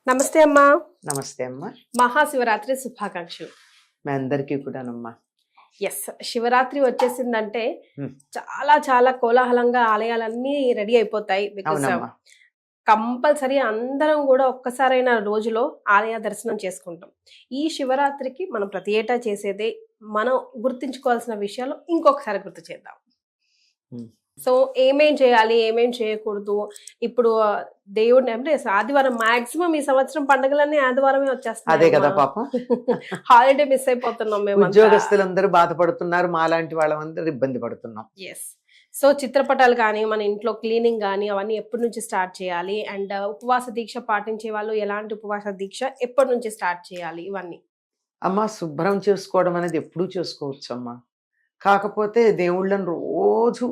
నమస్తే అమ్మా. నమస్తే అమ్మా. మహాశివరాత్రి శుభాకాంక్షలు. మీ అందరికీ కూడానమ్మా. ఎస్, శివరాత్రి వచ్చేసిందంటే ఉమ్, చాలా చాలా కోలాహలంగా ఆలయాలన్నీ రెడీ అయిపోతాయి. బికాస్ అవునమ్మా. కంపల్సరీ అందరం కూడా ఒక్కసారైనా రోజులో ఆలయ దర్శనం చేసుకుంటాం. ఈ శివరాత్రికి మనం ప్రతి ఏటా చేసేదే. మనం గుర్తుంచుకోవాల్సిన విషయాలు ఇంకొకసారి గుర్తు చేద్దాం. ఉమ్, సో ఏమేం చేయాలి, ఏమేం చేయకూడదు. ఇప్పుడు దేవుడిని అంటే ఆదివారం మాక్సిమం ఈ సంవత్సరం పండుగలన్నీ ఆదివారమే అదే వచ్చేస్తాయి. కదా పాపం. హాలిడే మిస్ అయిపోతున్నాం మేము. ఉద్యోగస్తులందరూ బాధపడుతున్నారు, మాలాంటి వాళ్ళందరూ ఇబ్బంది పడుతున్నాం. ఎస్. సో చిత్రపటాలు కానీ మన ఇంట్లో క్లీనింగ్ కానీ అవన్నీ ఎప్పటి నుంచి స్టార్ట్ చేయాలి, అండ్ ఉపవాస దీక్ష పాటించే వాళ్ళు ఎలాంటి ఉపవాస దీక్ష ఎప్పటి నుంచి స్టార్ట్ చేయాలి, ఇవన్నీ. అమ్మా, శుభ్రం చేసుకోవడం అనేది ఎప్పుడూ చేసుకోవచ్చు అమ్మా. కాకపోతే దేవుళ్ళని రోజు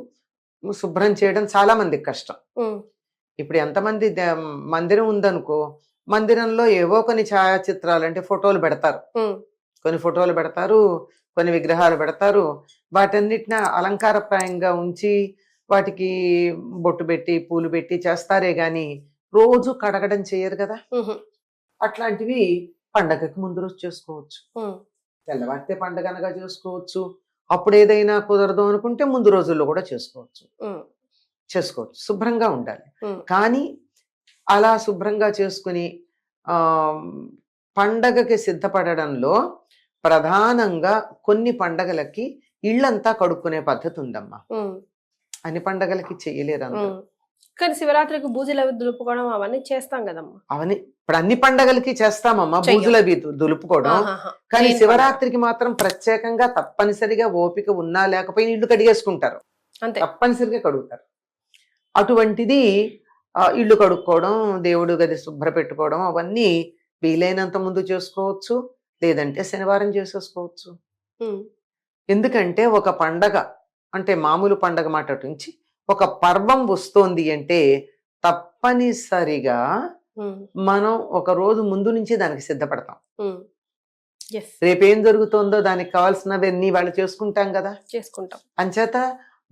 శుభ్రం చేయడం చాలా మందికి కష్టం. ఉమ్, ఇప్పుడు ఎంతమంది మందిరం ఉందనుకో, మందిరంలో ఏవో కొన్ని ఛాయాచిత్రాలు అంటే ఫోటోలు పెడతారు, ఉమ్, కొన్ని ఫోటోలు పెడతారు, కొన్ని విగ్రహాలు పెడతారు. వాటన్నిటిని అలంకారప్రాయంగా ఉంచి వాటికి బొట్టు పెట్టి పూలు పెట్టి చేస్తారే గాని రోజు కడగడం చేయరు కదా. ఉహు, అట్లాంటివి పండగకి ముందు రోజు చేసుకోవచ్చు, ఉమ్, తెల్లవారితే పండగ అనగా చేసుకోవచ్చు. అప్పుడు ఏదైనా కుదరదు అనుకుంటే ముందు రోజుల్లో కూడా చేసుకోవచ్చు. ఉమ్, శుభ్రంగా ఉండాలి. ఉమ్, కానీ అలా శుభ్రంగా చేసుకుని ఆ పండగకి సిద్ధపడడంలో ప్రధానంగా కొన్ని పండగలకి ఇళ్ళంతా కడుక్కునే పద్ధతి ఉందమ్మా. ఉమ్, అన్ని పండగలకి చేయలేరు అందరూ. ఉమ్. కానీ శివరాత్రికి బూజులు అవి దులుపుకోవడం అవన్నీ చేస్తాం కదమ్మా. అవన్నీ ఇప్పుడు అన్ని పండగలకి చేస్తామమ్మా, చెయ్యం. బూజుల దులుపుకోవడం. ఆహాహా. కానీ మెయిన్ శివరాత్రికి మాత్రం ప్రత్యేకంగా తప్పనిసరిగా ఓపిక ఉన్నా లేకపోయినా ఇల్లు కడిగేసుకుంటారు, పండగ. అంతే. తప్పనిసరిగా కడుగుతారు. అటువంటిది ఇల్లు కడుక్కోవడం, దేవుడు గది శుభ్ర పెట్టుకోవడం అవన్నీ వీలైనంత ముందు చేసుకోవచ్చు, లేదంటే శనివారం చేసేసుకోవచ్చు. ఉమ్, ఎందుకంటే ఒక పండగ అంటే మామూలు పండగ మాట నుంచి ఒక పర్వం వస్తోంది అంటే తప్పనిసరిగా ఉమ్, మనం ఒక రోజు ముందు నుంచి దానికి సిద్ధపడతాం. ఉమ్. ఎస్, రేపేం జరుగుతోందో దానికి కావాల్సినవన్నీ వాళ్ళు చేసుకుంటాం కదా. చేసుకుంటాం. అంచేత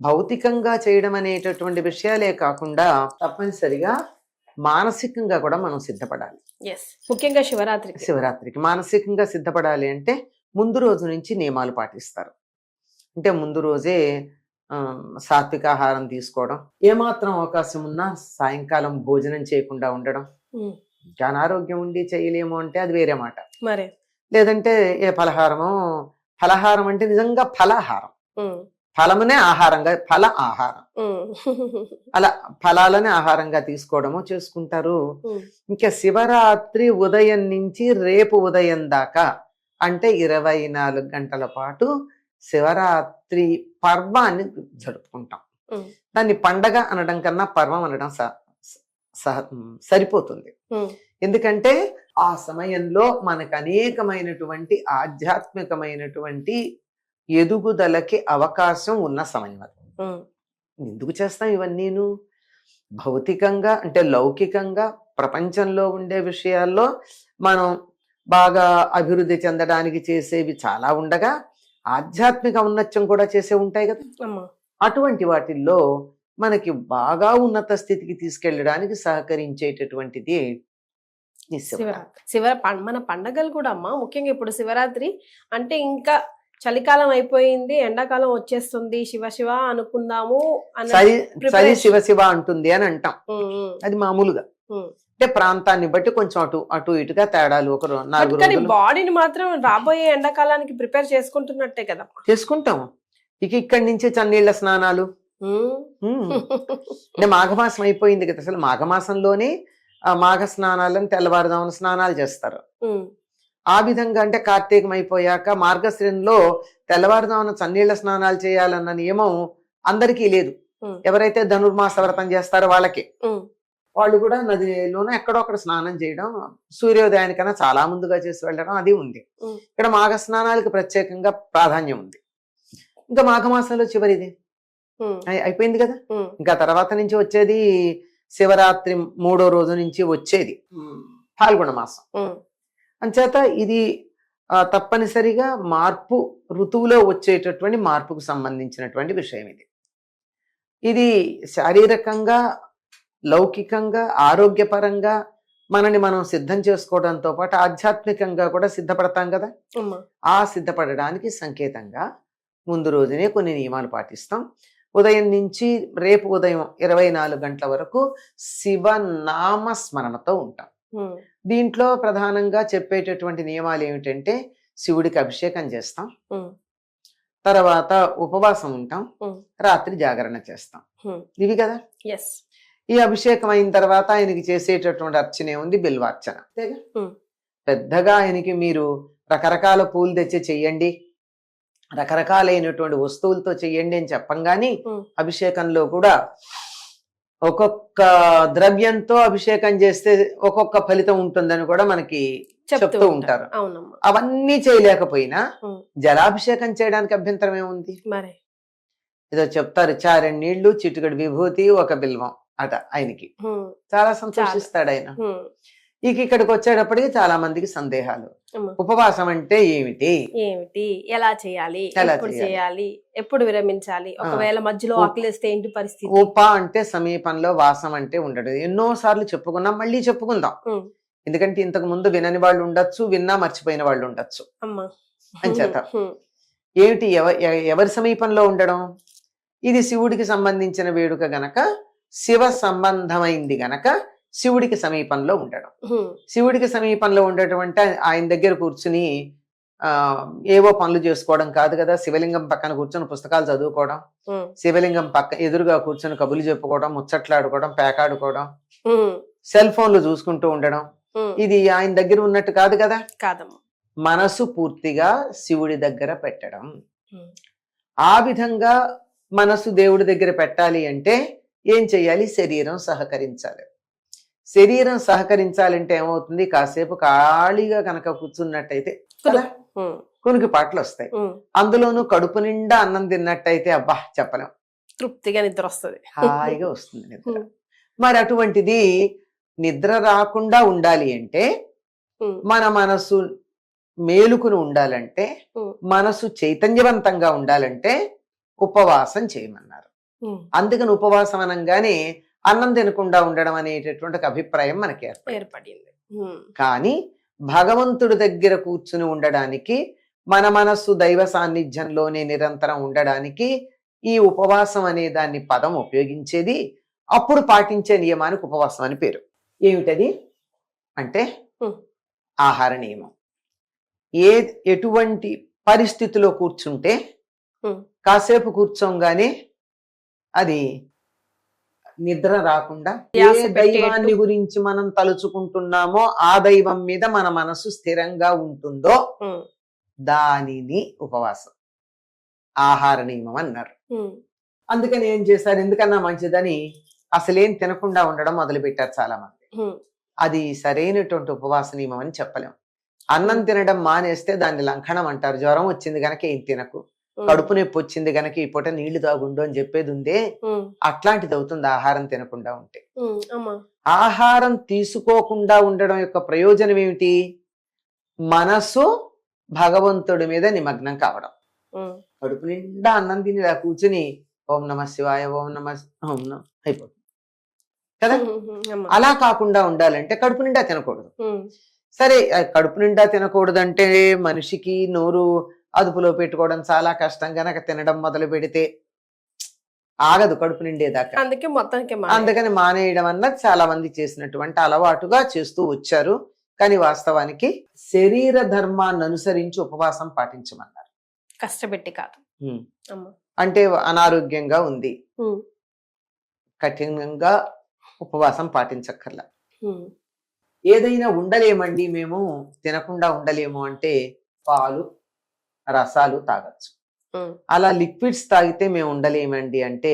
భౌతికంగా చేయడం అనేటటువంటి విషయాలే కాకుండా తప్పనిసరిగా మానసికంగా కూడా మనం సిద్ధపడాలి. ఎస్, ముఖ్యంగా శివరాత్రికి. శివరాత్రికి మానసికంగా సిద్ధపడాలి అంటే ముందు రోజు నుంచి నియమాలు పాటిస్తారు. అంటే ముందు రోజే సాత్విక ఆహారం తీసుకోవడం, ఏమాత్రం అవకాశం ఉన్నా సాయంకాలం భోజనం చేయకుండా ఉండడం. ఉమ్, ఇంకా అనారోగ్యం ఉండి చేయలేము అంటే అది వేరే మాట. మరే. లేదంటే ఏ ఫలహారం అంటే నిజంగా ఫలాహారం, ఉమ్, ఫలమునే ఆహారంగా ఫల ఆహారం, ఉమ్, అలా ఫలాలనే ఆహారంగా తీసుకోవడము చేసుకుంటారు. ఉమ్, ఇంకా శివరాత్రి ఉదయం నుంచి రేపు ఉదయం దాకా అంటే 24 గంటల పాటు శివరాత్రి పర్వాన్ని జరుపుకుంటాం. ఉమ్, దాన్ని పండగ అనడం కన్నా పర్వం అనడం సరిపోతుంది. ఉమ్. ఎందుకంటే ఆ సమయంలో మనకు అనేకమైనటువంటి ఆధ్యాత్మికమైనటువంటి ఎదుగుదలకి అవకాశం ఉన్న సమయం అది. ఉమ్, ఎందుకు చేస్తాం ఇవన్నీను? భౌతికంగా అంటే లౌకికంగా ప్రపంచంలో ఉండే విషయాల్లో మనం బాగా అభివృద్ధి చెందడానికి చేసేవి చాలా ఉండగా ఆధ్యాత్మిక ఔన్నత్యం కూడా చేసే ఉంటాయి కదా. అమ్మా. అటువంటి వాటిల్లో మనకి బాగా ఉన్నత స్థితికి తీసుకెళ్ళడానికి సహకరించేటటువంటిది ఈ శివరాత్రి. శివరాత్రి మన పండగలు కూడా అమ్మా, ముఖ్యంగా ఇప్పుడు శివరాత్రి అంటే ఇంకా చలికాలం అయిపోయింది, ఎండాకాలం వచ్చేస్తుంది, శివ శివ అనుకుందాము సరి శివ శివ అంటుంది అని అంటాం. అది మామూలుగా అంటే ప్రాంతాన్ని బట్టి కొంచెం అటు ఇటుగా తేడాలు. ఒక 4 రోజులు బాడీని మాత్రం రాబోయే ఎండాకాలానికి ప్రిపేర్ చేసుకుంటున్నట్టే కదా. చేసుకుంటాం. ఇక్కడి నుంచే చన్నీళ్ల స్నానాలు. అంటే మాఘమాసం అయిపోయింది కదా, అసలు మాఘమాసంలోనే మాఘ స్నానాలను తెల్లవారుదామున స్నానాలు చేస్తారు. ఆ విధంగా అంటే కార్తీకం అయిపోయాక మార్గశిరంలో తెల్లవారుదామున చన్నీళ్ల స్నానాలు చేయాలన్న నియమం అందరికీ లేదు. ఎవరైతే ధనుర్మాస వ్రతం చేస్తారో వాళ్ళకి, వాళ్ళు కూడా నదిలోనే ఎక్కడో అక్కడ స్నానం చేయడం, సూర్యోదయానికన్నా చాలా ముందుగా చేసి వెళ్ళడం అది ఉంది. ఇక్కడ మాఘ స్నానాలకు ప్రత్యేకంగా ప్రాధాన్యం ఉంది. ఇంకా మాఘమాసంలో చివరిది అయిపోయింది కదా. ఇంకా తర్వాత నుంచి వచ్చేది శివరాత్రి 3వ రోజు నుంచి వచ్చేది ఫాల్గుణ మాసం. అంచేత ఇది తప్పనిసరిగా మార్పు, ఋతువులో వచ్చేటటువంటి మార్పుకు సంబంధించినటువంటి విషయం ఇది. ఇది శారీరకంగా, లౌకికంగా, ఆరోగ్యపరంగా మనని మనం సిద్ధం చేసుకోవడంతో పాటు ఆధ్యాత్మికంగా కూడా సిద్ధపడతాం కదా. అమ్మా. ఆ సిద్ధపడడానికి సంకేతంగా ముందు రోజునే కొన్ని నియమాలు పాటిస్తాం. ఉదయం నుంచి రేపు ఉదయం 24 గంటల వరకు శివనామ స్మరణతో ఉంటాం. ఉమ్, దీంట్లో ప్రధానంగా చెప్పేటటువంటి నియమాలు ఏమిటంటే శివుడికి అభిషేకం చేస్తాం, ఉమ్, తర్వాత ఉపవాసం ఉంటాం, ఉమ్, రాత్రి జాగరణ చేస్తాం. ఉమ్. ఇవి కదా. ఎస్. ఈ అభిషేకం అయిన తర్వాత ఆయనకి చేసేటటువంటి అర్చనే ఉంది బిల్వార్చన. అంతేగా. ఉమ్, పెద్దగా ఆయనకి మీరు రకరకాల పూలు తెచ్చి చెయ్యండి, రకరకాలైనటువంటి వస్తువులతో చెయ్యండి అని చెప్పంగాని ఉమ్, అభిషేకంలో కూడా ఒక్కొక్క ద్రవ్యంతో అభిషేకం చేస్తే ఒక్కొక్క ఫలితం ఉంటుందని కూడా మనకి చెప్తూ ఉంటారు. అవునమ్మా. అవన్నీ చేయలేకపోయినా ఉమ్, జలాభిషేకం చేయడానికి అభ్యంతరం ఏముంది? మరి. ఏదో చెప్తారు, చారెడు నీళ్లు, చిటికెడు విభూతి, ఒక బిల్వం అట ఆయనకి. ఉమ్, చాలా సంతోషిస్తాడు ఆయన. ఉమ్, ఇక్కడికి వచ్చేటప్పటికి చాలా మందికి సందేహాలు. అమ్మా. ఉపవాసం అంటే ఏమిటి, ఏమిటి, ఎలా చేయాలి, ఎలా ఎప్పుడు చేయాలి? చేయాలి, ఎప్పుడు విరమించాలి, ఒకవేళ మధ్యలో ఆకలిస్తే ఏంటి పరిస్థితి? ఉప అంటే సమీపంలో, వాసం అంటే ఉండడు. ఎన్నో సార్లు చెప్పుకున్నాం, మళ్ళీ చెప్పుకుందాం. ఉమ్, ఎందుకంటే ఇంతకు ముందు వినని వాళ్ళు ఉండొచ్చు, విన్నా మర్చిపోయిన వాళ్ళు ఉండొచ్చు. అమ్మా. అంచేత ఉమ్, ఏమిటి ఎవరి సమీపంలో ఉండడం? ఇది శివుడికి సంబంధించిన వేడుక గనక, శివ సంబంధమైంది గనక శివుడికి సమీపంలో ఉండడం. ఉమ్, శివుడికి సమీపంలో ఉండటం అంటే ఆయన దగ్గర కూర్చుని ఏవో పనులు చేసుకోవడం కాదు కదా. శివలింగం పక్కన కూర్చొని పుస్తకాలు చదువుకోవడం, ఉమ్, శివలింగం ఎదురుగా కూర్చొని కబుర్లు చెప్పుకోవడం, ముచ్చట్లాడుకోవడం, పేకాడుకోవడం, ఉమ్, సెల్ ఫోన్లు చూసుకుంటూ ఉండడం, ఉమ్. ఇది ఆయన దగ్గర ఉన్నట్టు కాదు కదా. కాదమ్మా. మనసు పూర్తిగా శివుడి దగ్గర పెట్టడం. ఉమ్, ఆ విధంగా మనసు దేవుడి దగ్గర పెట్టాలి అంటే ఏం చెయ్యాలి? శరీరం సహకరించాలి. శరీరం సహకరించాలంటే ఏమవుతుంది? కాసేపు ఖాళీగా కనుక కూర్చున్నట్టయితే కదా ఉమ్, కునికి పాటలు వస్తాయి. ఉమ్. అందులోనూ కడుపు నిండా అన్నం తిన్నట్టయితే అబ్బా చెప్పలేం, తృప్తిగా నిద్ర వస్తుంది. హాయిగా వస్తుంది నిద్ర. ఉమ్, మరి అటువంటిది నిద్ర రాకుండా ఉండాలి అంటే, ఉమ్, మన మనసు మేలుకుని ఉండాలంటే, ఉమ్, మనసు చైతన్యవంతంగా ఉండాలంటే ఉపవాసం చేయమన్నారు. ఉమ్. అందుకని ఉపవాసం అనగానే అన్నం తినకుండా ఉండడం అనేటటువంటి ఒక అభిప్రాయం మనకి ఏర్పడింది. ఉమ్, కానీ భగవంతుడి దగ్గర కూర్చుని ఉండడానికి, మన మనస్సు దైవ సాన్నిధ్యంలోనే నిరంతరం ఉండడానికి ఈ ఉపవాసం అనే దాన్ని పదం ఉపయోగించేది. అప్పుడు పాటించే నియమానికి ఉపవాసం అని పేరు. ఏమిటది అంటే ఉమ్, ఆహార నియమం. ఎటువంటి పరిస్థితిలో కూర్చుంటే ఉమ్, కాసేపు కూర్చోగానే అది నిద్ర రాకుండా, ఏ ధ్యాస పెట్టేట్టు. దైవాన్ని గురించి మనం తలుచుకుంటున్నామో ఆ దైవం మీద మన మనసు స్థిరంగా ఉంటుందో ఉమ్, దానిని ఉపవాసం, ఆహార నియమం అన్నారు. ఉమ్, అందుకని ఏం చేశారు? ఎందుకన్నా మంచిదని అసలేం తినకుండా ఉండడం మొదలుపెట్టారు చాలా మంది. ఉమ్, అది సరైనటువంటి ఉపవాస నియమం అని చెప్పలేం. అన్నం తినడం మానేస్తే దాన్ని లంఘనం అంటారు. జ్వరం వచ్చింది గనక ఏం తినకు, ఉమ్, కడుపు నొప్పి వచ్చింది గనక ఈ పూట నీళ్లు తాగుండు అని చెప్పేది ఉందే, ఉమ్, అట్లాంటిది అవుతుంది ఆహారం తినకుండా ఉంటే. ఉమ్, అమ్మా. ఆహారం తీసుకోకుండా ఉండడం యొక్క ప్రయోజనం ఏమిటి? మనసు భగవంతుడి మీద నిమగ్నం కావడం. ఉమ్, కడుపు నిండా అన్నం తిని ఇలా కూర్చుని ఓం నమ శివాయ, ఓం నమ అయిపోతుంది కదా. అమ్మా. అలా కాకుండా ఉండాలంటే కడుపు నిండా తినకూడదు. ఉమ్, సరే, కడుపు నిండా తినకూడదంటే మనిషికి నోరు అదుపులో పెట్టుకోవడం చాలా కష్టం గనక తినడం మొదలు పెడితే ఆగదు కడుపు నిండేదాకా. అందుకే మొత్తానికి అందుకని మానేయడం అన్నది చాలా మంది చేసినటువంటి అలవాటుగా చేస్తూ వచ్చారు. కానీ వాస్తవానికి శరీర ధర్మాన్ని అనుసరించి ఉపవాసం పాటించమన్నారు. కష్టపెట్టి కాదు. అమ్మా. అంటే అనారోగ్యంగా ఉంది, ఉమ్, కఠినంగా ఉపవాసం పాటించక్కర్లా. ఉమ్, ఏదైనా ఉండలేమండి మేము, తినకుండా ఉండలేము అంటే పాలు, రసాలు తాగొచ్చు. ఉమ్. అలా లిక్విడ్స్ తాగితే మేము ఉండలేమండి అంటే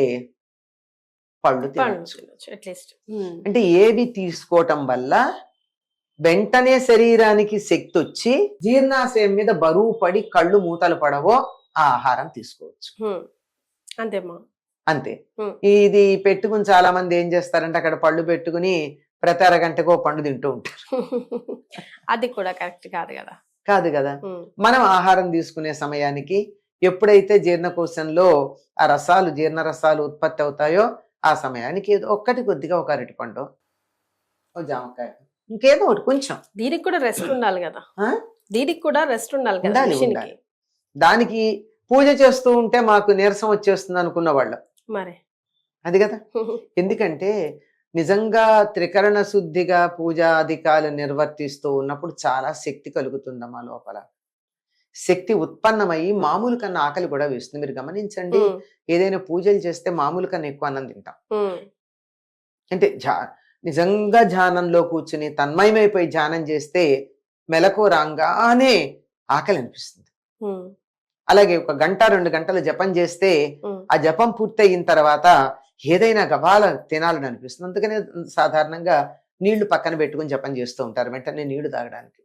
పళ్ళు తినచ్చు. అట్లీస్ట్. అంటే ఏవి తీసుకోవటం వల్ల వెంటనే శరీరానికి శక్తి వచ్చి జీర్ణాశయం మీద బరువు పడి కళ్ళు మూతలు పడవో ఆ ఆహారం తీసుకోవచ్చు. అంతేమ్మా. అంతే. ఇది పెట్టుకుని చాలా మంది ఏం చేస్తారంటే అక్కడ పళ్ళు పెట్టుకుని ప్రతి అరగంటకో పండు తింటూ ఉంటారు. అది కూడా కరెక్ట్ కాదు కదా. కాదు కదా. మనం ఆహారం తీసుకునే సమయానికి ఎప్పుడైతే జీర్ణకోశంలో ఆ రసాలు, జీర్ణ రసాలు ఉత్పత్తి అవుతాయో ఆ సమయానికి ఏదో ఒక్కటి కొద్దిగా ఒక అరటిపండు, ఓ జామకాయ, ఇంకేదో ఒకటి కొంచెం దీనికి కూడా రెస్ట్ ఉండాలి కదా, ఆ? దీనికి కూడా రెస్ట్ ఉండాలి కదా ఉండాలి, machine ఉండాలి. కి. దానికి పూజ చేస్తూ ఉంటే మాకు నీరసం వచ్చేస్తుంది అనుకున్న వాళ్ళు మరి అది కదా. ఎందుకంటే నిజంగా త్రికరణ శుద్ధిగా పూజాధికాలు నిర్వర్తిస్తూ ఉన్నప్పుడు చాలా శక్తి కలుగుతుందమ్మా లోపల. శక్తి ఉత్పన్నమయ్యి మామూలు కన్నా ఆకలి కూడా వేస్తుంది. మీరు గమనించండి, ఏదైనా పూజలు చేస్తే మామూలు కన్నా ఎక్కువ అన్నం తింటాం. అంటే నిజంగా ధ్యానంలో కూర్చుని తన్మయమైపోయి ధ్యానం చేస్తే మెలకు రాగానే ఆకలి అనిపిస్తుంది. అలాగే 1 గంట 2 గంటలు జపం చేస్తే ఆ జపం పూర్తయిన తర్వాత ఏదైనా గబాల తినాలని అనిపిస్తుంది. అందుకనే సాధారణంగా నీళ్లు పక్కన పెట్టుకుని జపం చేస్తూ ఉంటారు, వెంటనే నీళ్లు తాగడానికి.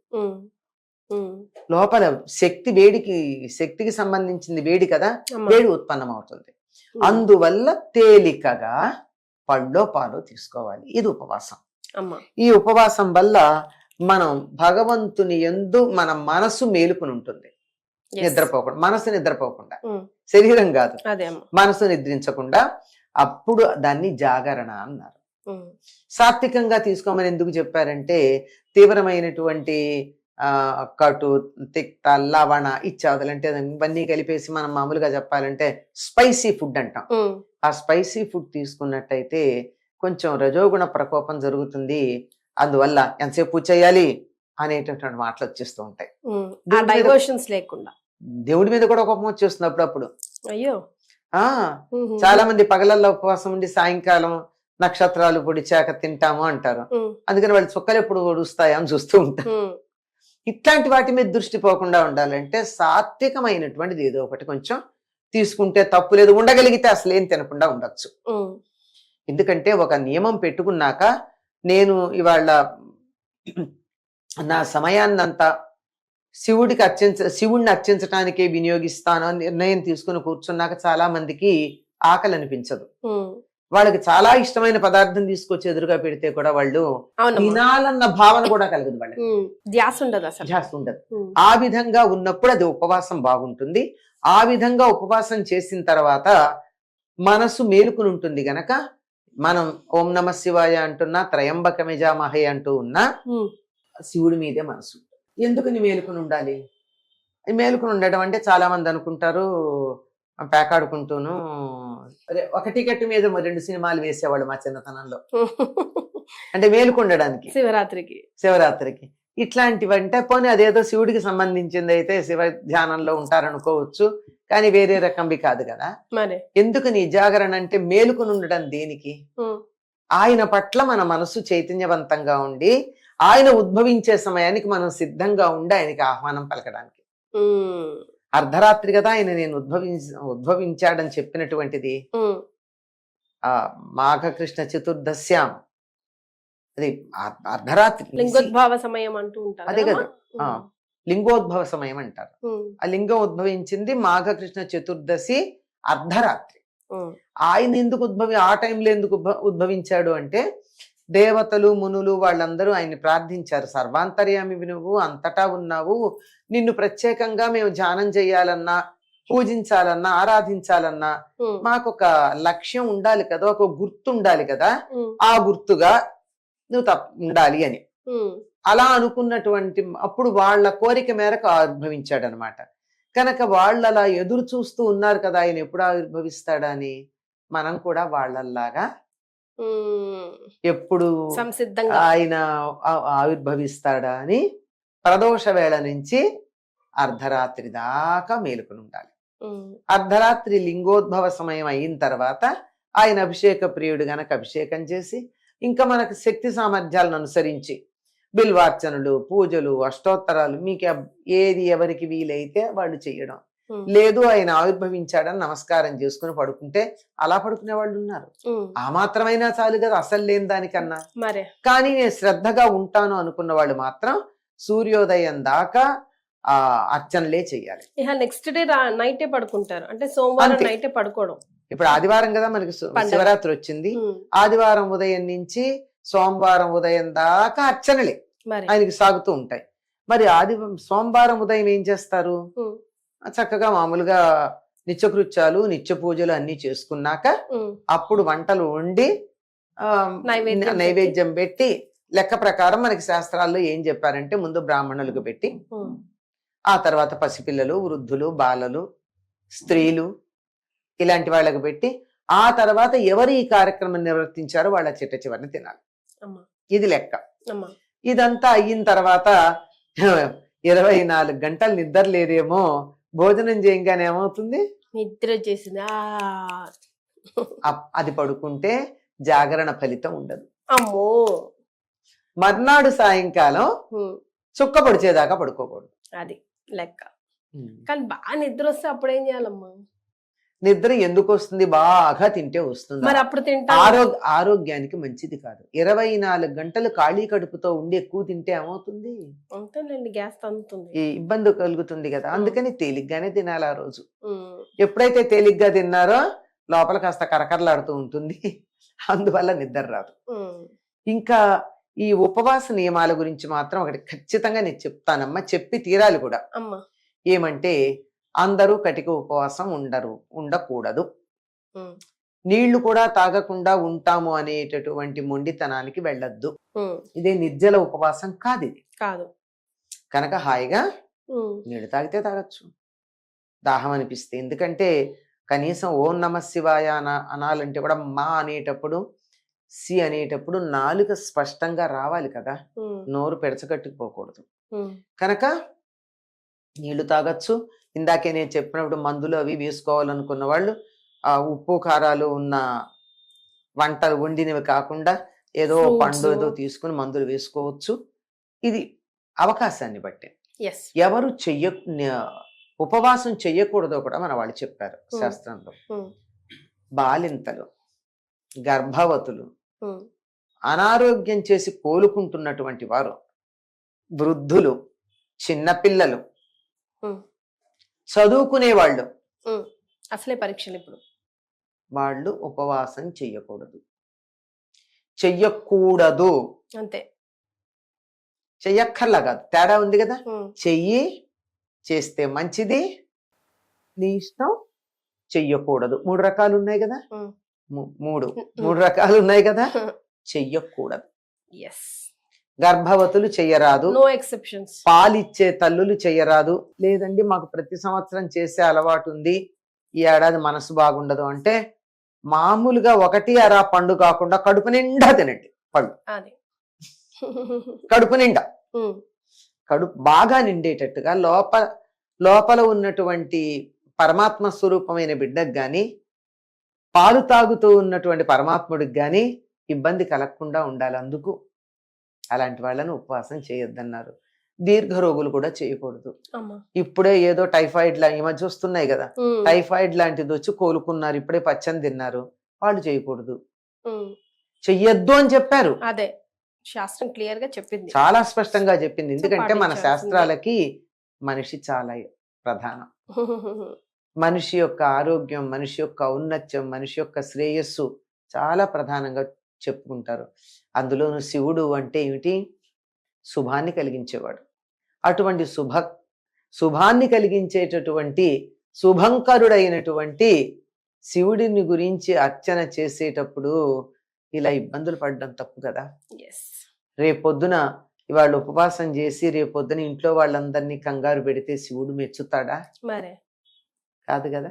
లోపల శక్తికి సంబంధించింది వేడి కదా, వేడి ఉత్పన్నం అవుతుంది. అందువల్ల తేలికగా పళ్ళో పాలు తీసుకోవాలి. ఇది ఉపవాసం. ఈ ఉపవాసం వల్ల మనం భగవంతుని యందు మన మనసు మేలుకుని ఉంటుంది. నిద్రపోకుండా, మనసు నిద్రపోకుండా, శరీరం కాదు, మనసు నిద్రించకుండా. అప్పుడు దాన్ని జాగరణ అన్నారు. సాత్వికంగా తీసుకోమని ఎందుకు చెప్పారంటే తీవ్రమైనటువంటి కటు, తిక్త, లవణ ఇత్యాదులు అంటే ఇవన్నీ కలిపేసి మనం మామూలుగా చెప్పాలంటే స్పైసీ ఫుడ్ అంటాం. ఆ స్పైసీ ఫుడ్ తీసుకున్నట్టయితే కొంచెం రజోగుణ ప్రకోపం జరుగుతుంది. అందువల్ల ఎంతసేపు పూజ చేయాలి అనేటటువంటి మాటలు వచ్చేస్తూ ఉంటాయి. దేవుడి మీద కూడా కోపం వచ్చేస్తుంది అప్పుడప్పుడు. అయ్యో, చాలా మంది పగలల్లో ఉపవాసం ఉండి సాయంకాలం నక్షత్రాలు పొడిచాక తింటాము అంటారు. అందుకని వాళ్ళు చుక్కలు ఎప్పుడు పొడుస్తాయా అని చూస్తూ ఉంటారు. ఇట్లాంటి వాటి మీద దృష్టి పోకుండా ఉండాలంటే సాత్వికమైనటువంటిది ఏదో ఒకటి కొంచెం తీసుకుంటే తప్పు లేదు. ఉండగలిగితే అసలు ఏం తినకుండా ఉండొచ్చు. ఎందుకంటే ఒక నియమం పెట్టుకున్నాక నేను నా సమయాన్నంతా శివుడిని అర్చించడానికే వినియోగిస్తాను అని నిర్ణయం తీసుకుని కూర్చున్నాక చాలా మందికి ఆకలి అనిపించదు. వాళ్ళకి చాలా ఇష్టమైన పదార్థం తీసుకొచ్చి ఎదురుగా పెడితే కూడా వాళ్ళు తినాలన్న భావన కూడా కలగదు, వాళ్ళకి ధ్యాస ఉండదు. ఆ విధంగా ఉన్నప్పుడు అది ఉపవాసం బాగుంటుంది. ఆ విధంగా ఉపవాసం చేసిన తర్వాత మనసు మేలుకుని ఉంటుంది గనక మనం ఓం నమ శివాయ అంటున్నా, త్రయంబకమిజామహే అంటూ ఉన్నా శివుడి మీదే మనసు. ఎందుకని మేలుకుని ఉండాలి? మేలుకుని ఉండడం అంటే చాలా మంది అనుకుంటారు పేకాడుకుంటూను, అదే ఒక టికెట్ మీద 2 సినిమాలు వేసేవాళ్ళు మా చిన్నతనంలో. అంటే మేలుకుండడానికి శివరాత్రికి ఇట్లాంటివంటే పోనీ అదేదో శివుడికి సంబంధించింది అయితే శివ ధ్యానంలో ఉంటారనుకోవచ్చు, కానీ వేరే రకంవి కాదు కదా. ఎందుకని జాగరణ అంటే మేలుకుని ఉండడం దేనికి? ఆయన పట్ల మన మనసు చైతన్యవంతంగా ఉండి ఆయన ఉద్భవించే సమయానికి మనం సిద్ధంగా ఉండి ఆయనకి ఆహ్వానం పలకడానికి. అర్ధరాత్రి కదా ఆయన నేను ఉద్భవించాడని చెప్పినటువంటిది. మాఘకృష్ణ చతుర్దశ్యాం, అది అర్ధరాత్రి లింగోద్భవ సమయం అంటూ ఉంటారు. అదే కదా, లింగోద్భవ సమయం అంటారు. ఆ లింగం ఉద్భవించింది మాఘకృష్ణ చతుర్దశి అర్ధరాత్రి. ఆయన ఎందుకు ఆ టైంలో ఎందుకు ఉద్భవించాడు అంటే దేవతలు మునులు వాళ్ళందరూ ఆయన్ని ప్రార్థించారు. సర్వాంతర్యామి నువ్వు, అంతటా ఉన్నావు, నిన్ను ప్రత్యేకంగా మేము ధ్యానం చేయాలన్నా, పూజించాలన్నా, ఆరాధించాలన్నా మాకొక లక్ష్యం ఉండాలి కదా, ఒక గుర్తు ఉండాలి కదా, ఆ గుర్తుగా నువ్వు ఉండాలి అని అలా అనుకున్నటువంటి అప్పుడు వాళ్ళ కోరిక మేరకు ఆవిర్భవించాడు అనమాట. కనుక వాళ్ళు అలా ఎదురు చూస్తూ ఉన్నారు కదా ఆయన ఎప్పుడు ఆవిర్భవిస్తాడా అని. మనం కూడా వాళ్ళల్లాగా ఎప్పుడు ఆయన ఆవిర్భవిస్తాడా అని ప్రదోష వేళ నుంచి అర్ధరాత్రి దాకా మేలుకుని ఉండాలి. అర్ధరాత్రి లింగోద్భవ సమయం అయిన తర్వాత ఆయన అభిషేక ప్రియుడు గనక అభిషేకం చేసి ఇంకా మనకు శక్తి సామర్థ్యాలను అనుసరించి బిల్వార్చనలు, పూజలు, అష్టోత్తరాలు మీకు ఏది ఎవరికి వీలైతే వాళ్ళు చెయ్యడం. లేదు ఆయన ఆవిర్భవించాడని నమస్కారం చేసుకుని పడుకుంటే అలా పడుకునే వాళ్ళు ఉన్నారు. ఆ మాత్రమైనా చాలు కదా, అసలు లేని దానికన్నా. కానీ నేను శ్రద్ధగా ఉంటాను అనుకున్న వాళ్ళు మాత్రం సూర్యోదయం దాకా అర్చనలే చెయ్యాలి. నెక్స్ట్ డే నైటే పడుకుంటారు, అంటే సోమవారం నైటే పడుకోవడం. ఇప్పుడు ఆదివారం కదా మనకి శివరాత్రి వచ్చింది, ఆదివారం ఉదయం నుంచి సోమవారం ఉదయం దాకా అర్చనలే ఆయనకి సాగుతూ ఉంటాయి. మరి సోమవారం ఉదయం ఏం చేస్తారు? చక్కగా మామూలుగా నిత్యకృత్యాలు, నిత్య పూజలు అన్ని చేసుకున్నాక అప్పుడు వంటలు వండి నైవేద్యం పెట్టి లెక్క ప్రకారం మనకి శాస్త్రాల్లో ఏం చెప్పారంటే ముందు బ్రాహ్మణులకు పెట్టి ఉమ్, ఆ తర్వాత పసిపిల్లలు, వృద్ధులు, బాలలు, స్త్రీలు ఇలాంటి వాళ్ళకి పెట్టి ఆ తర్వాత ఎవరు ఈ కార్యక్రమం నిర్వర్తించారో వాళ్ళ చిట్ట చివరిని తినాలి. అమ్మా ఇది లెక్క. అమ్మా ఇదంతా అయిన తర్వాత 24 గంటలు నిద్ర లేదేమో, భోజనం చేయంగానే ఏమవుతుంది, నిద్ర వచ్చేసింది. అది పడుకుంటే జాగరణ ఫలితం ఉండదు. అమ్మో. మర్నాడు సాయంకాలం ఉమ్, చుక్క పొడిచేదాకా పడుకోకూడదు. అది లెక్క. కానీ బాగా నిద్ర వస్తే అప్పుడు ఏం చేయాలమ్మా? నిద్ర ఎందుకు వస్తుంది? బాగా తింటే వస్తుంది. మరి అప్పుడు తింటా. ఆరోగ్యానికి మంచిది కాదు. 24 గంటలు ఖాళీ కడుపుతో ఉండి ఎక్కువ తింటే ఏమవుతుంది, అంతేనండి, గ్యాస్ తంతుంది, ఈ ఇబ్బంది కలుగుతుంది కదా. అందుకని తేలిగ్గానే తినాలి ఆ రోజు. ఎప్పుడైతే తేలిగ్గా తిన్నారో లోపల కాస్త కరకరలాడుతూ ఉంటుంది, అందువల్ల నిద్ర రాదు. ఇంకా ఈ ఉపవాస నియమాల గురించి మాత్రం ఒకటి ఖచ్చితంగా నేను చెప్తానమ్మా, చెప్పి తీరాలి కూడా. అమ్మా ఏమంటే అందరూ కటిక ఉపవాసం ఉండకూడదు. నీళ్లు కూడా తాగకుండా ఉంటాము అనేటటువంటి మొండితనానికి వెళ్ళొద్దు. ఇదే నిర్జల ఉపవాసం కాదు, ఇది కాదు. కనుక హాయిగా నీళ్లు తాగితే తాగొచ్చు, దాహం అనిపిస్తే. ఎందుకంటే కనీసం ఓం నమ శివాయ అనాలంటే కూడా మా అనేటప్పుడు, సి అనేటప్పుడు నాలుక స్పష్టంగా రావాలి కదా, నోరు పెడచగట్టుకుపోకూడదు. కనుక నీళ్లు తాగొచ్చు. ఇందాకే నేను చెప్పినప్పుడు మందులు అవి వేసుకోవాలనుకున్న వాళ్ళు ఆ ఉప్పు కారాలు ఉన్న వంటలు వండినవి కాకుండా ఏదో పండు ఏదో తీసుకుని మందులు వేసుకోవచ్చు. ఇది అవకాశాన్ని బట్టి. ఎవరు ఉపవాసం చెయ్యకూడదో కూడా మన వాళ్ళు చెప్పారు శాస్త్రంలో. బాలింతలు, గర్భవతులు, అనారోగ్యం చేసి కోలుకుంటున్నటువంటి వారు, వృద్ధులు, చిన్నపిల్లలు, చదువుకునే వాళ్ళు, అసలే పరీక్షలు ఇప్పుడు, వాళ్ళు ఉపవాసం చెయ్యకూడదు. అంతే, చెయ్యక్కర్లా కాదు, తేడా ఉంది కదా. చెయ్యి, చేస్తే మంచిది, నీ ఇష్టం, చెయ్యకూడదు. 3 రకాలు ఉన్నాయి కదా, మూడు రకాలు ఉన్నాయి కదా. చెయ్యకూడదు. గర్భవతులు చెయ్యరాదు, నో ఎక్సెప్షన్స్. పాలిచ్చే తల్లులు చెయ్యరాదు. లేదండి మాకు ప్రతి సంవత్సరం చేసే అలవాటు ఉంది, ఈ ఏడాది మనసు బాగుండదు అంటే మామూలుగా 1 అరా పండు కాకుండా కడుపు నిండా తినండి పళ్ళు. కడుపు నిండా, కడుపు బాగా నిండేటట్టుగా లోపల ఉన్నటువంటి పరమాత్మ స్వరూపమైన బిడ్డకు గాని, పాలు తాగుతూ ఉన్నటువంటి పరమాత్ముడికి గాని ఇబ్బంది కలగకుండా ఉండాలి. అందుకు అలాంటి వాళ్ళను ఉపవాసం చేయొద్దన్నారు. దీర్ఘ రోగులు కూడా చేయకూడదు. ఇప్పుడే ఏదో టైఫాయిడ్ ఈ మధ్య వస్తున్నాయి కదా, టైఫాయిడ్ లాంటిది వచ్చి కోలుకున్నారు, ఇప్పుడే పచ్చని తిన్నారు, వాళ్ళు చేయకూడదు. చెయ్యొద్దు అని చెప్పారు. అదే శాస్త్రం క్లియర్ గా చెప్పింది, చాలా స్పష్టంగా చెప్పింది. ఎందుకంటే మన శాస్త్రాలకి మనిషి చాలా ప్రధానం. మనిషి యొక్క ఆరోగ్యం, మనిషి యొక్క ఔన్నత్యం, మనిషి యొక్క శ్రేయస్సు చాలా ప్రధానంగా చెప్పుకుంటారు. అందులోనూ శివుడు అంటే ఏమిటి? శుభాన్ని కలిగించేవాడు. అటువంటి శుభాన్ని కలిగించేటటువంటి శుభంకరుడైనటువంటి శివుడిని గురించి అర్చన చేసేటప్పుడు ఇలా ఇబ్బందులు పడడం తప్పు కదా. రేపొద్దున ఇవాళ ఉపవాసం చేసి రేపొద్దున ఇంట్లో వాళ్ళందరినీ కంగారు పెడితే శివుడు మెచ్చుతాడా? మరే కాదు కదా.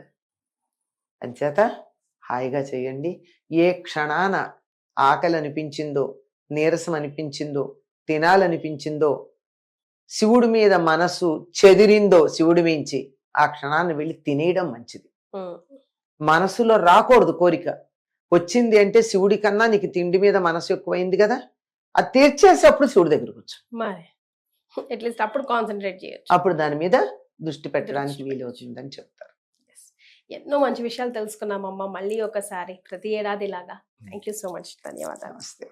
అంచేత హాయిగా చేయండి. ఏ క్షణాన ఆకలి అనిపించిందో, నీరసం అనిపించిందో, తినాలనిపించిందో, శివుడి మీద మనసు చెదిరిందో శివుడి మించి, ఆ క్షణాన్ని వెళ్ళి తినేయడం మంచిది. మనసులో రాకూడదు కోరిక. వచ్చింది అంటే శివుడి కన్నా నీకు తిండి మీద మనసు ఎక్కువైంది కదా, అది తీర్చేసి అప్పుడు శివుడి దగ్గరకు వచ్చు. అట్లీస్ట్ అప్పుడు కాన్సన్ట్రేట్ చేయొచ్చు, అప్పుడు దాని మీద దృష్టి పెట్టడానికి వీలవుతుందని చెప్తారు. ఎన్నో మంచి విషయాలు తెలుసుకున్నామమ్మా. మళ్ళీ ఒకసారి ప్రతి ఏడాది లాగా థ్యాంక్ యూ సో మచ్. ధన్యవాదాలు. నమస్తే.